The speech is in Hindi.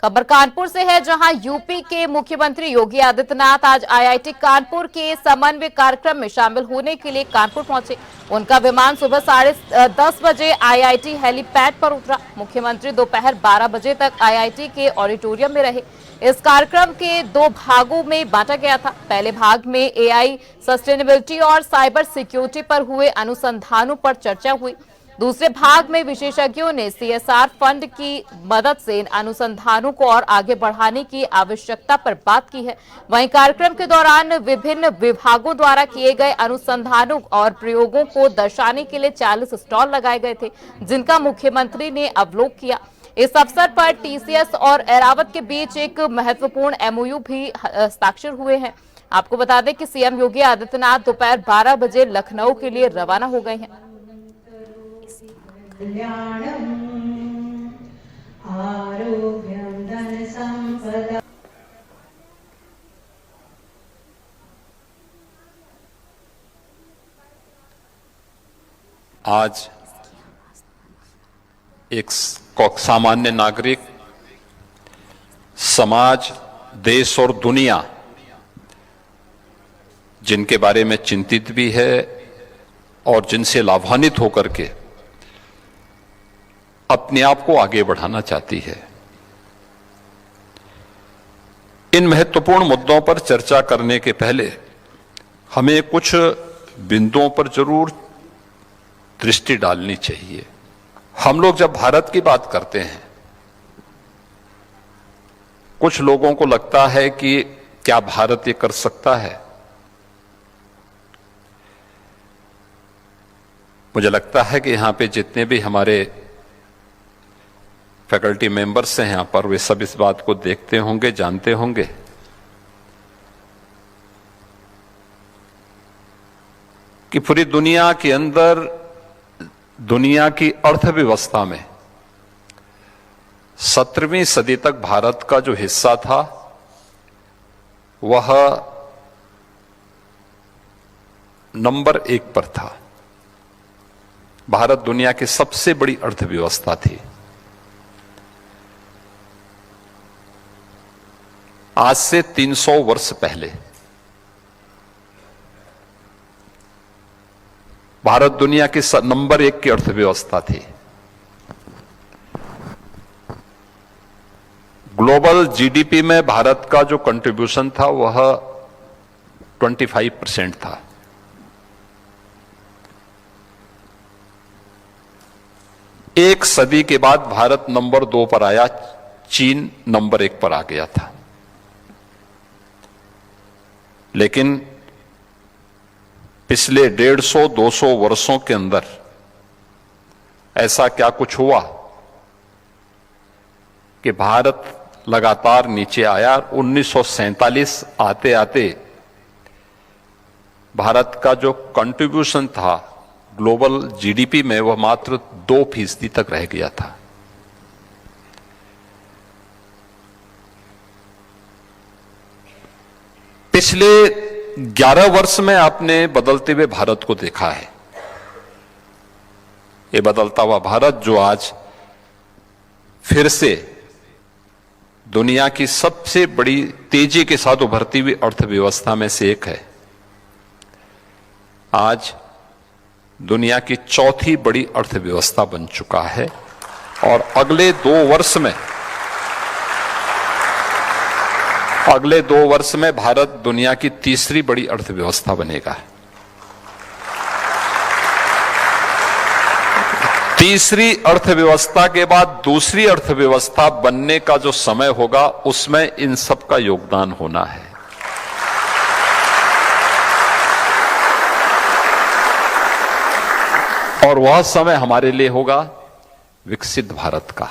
खबर कानपुर से है, जहां यूपी के मुख्यमंत्री योगी आदित्यनाथ आज आईआईटी कानपुर के समन्वय कार्यक्रम में शामिल होने के लिए कानपुर पहुंचे। उनका विमान सुबह 10:30 बजे आईआईटी हेलीपैड पर उतरा। मुख्यमंत्री दोपहर 12 बजे तक आईआईटी के ऑडिटोरियम में रहे। इस कार्यक्रम के 2 भागों में बांटा गया था। पहले भाग में एआई, सस्टेनेबिलिटी और साइबर सिक्योरिटी पर हुए अनुसंधानों पर चर्चा हुई। दूसरे भाग में विशेषज्ञों ने सीएसआर फंड की मदद से इन अनुसंधानों को और आगे बढ़ाने की आवश्यकता पर बात की है। वहीं कार्यक्रम के दौरान विभिन्न विभागों द्वारा किए गए अनुसंधानों और प्रयोगों को दर्शाने के लिए 40 स्टॉल लगाए गए थे, जिनका मुख्यमंत्री ने अवलोकन किया। इस अवसर पर टीसीएस और एरावत के बीच एक महत्वपूर्ण एमओयू भी हस्ताक्षर हुए हैं। आपको बता दें कि सीएम योगी आदित्यनाथ दोपहर 12 बजे लखनऊ के लिए रवाना हो गए हैं। आज एक सामान्य नागरिक, समाज, देश और दुनिया जिनके बारे में चिंतित भी है और जिनसे लाभान्वित होकर के अपने आप को आगे बढ़ाना चाहती है, इन महत्वपूर्ण मुद्दों पर चर्चा करने के पहले हमें कुछ बिंदुओं पर जरूर दृष्टि डालनी चाहिए। हम लोग जब भारत की बात करते हैं, कुछ लोगों को लगता है कि क्या भारत ये कर सकता है। मुझे लगता है कि यहां पे जितने भी हमारे फैकल्टी मेंबर्स हैं यहां पर, वे सब इस बात को देखते होंगे, जानते होंगे कि पूरी दुनिया के अंदर, दुनिया की अर्थव्यवस्था में 17वीं सदी तक भारत का जो हिस्सा था वह नंबर 1 पर था। भारत दुनिया की सबसे बड़ी अर्थव्यवस्था थी। आज से 300 वर्ष पहले भारत दुनिया की नंबर 1 की अर्थव्यवस्था थी। ग्लोबल जीडीपी में भारत का जो कंट्रीब्यूशन था वह 25% था। एक सदी के बाद भारत नंबर 2 पर आया, चीन नंबर 1 पर आ गया था। लेकिन पिछले 150-200 वर्षों के अंदर ऐसा क्या कुछ हुआ कि भारत लगातार नीचे आया। 1947 आते आते भारत का जो कंट्रीब्यूशन था ग्लोबल जीडीपी में वह मात्र 2% तक रह गया था। पिछले 11 वर्ष में आपने बदलते हुए भारत को देखा है। ये बदलता हुआ भारत जो आज फिर से दुनिया की सबसे बड़ी तेजी के साथ उभरती हुई अर्थव्यवस्था में से एक है, आज दुनिया की 4थी बड़ी अर्थव्यवस्था बन चुका है और अगले 2 वर्ष में भारत दुनिया की 3री बड़ी अर्थव्यवस्था बनेगा। 3री अर्थव्यवस्था के बाद 2री अर्थव्यवस्था बनने का जो समय होगा उसमें इन सब का योगदान होना है। और वह समय हमारे लिए होगा विकसित भारत का।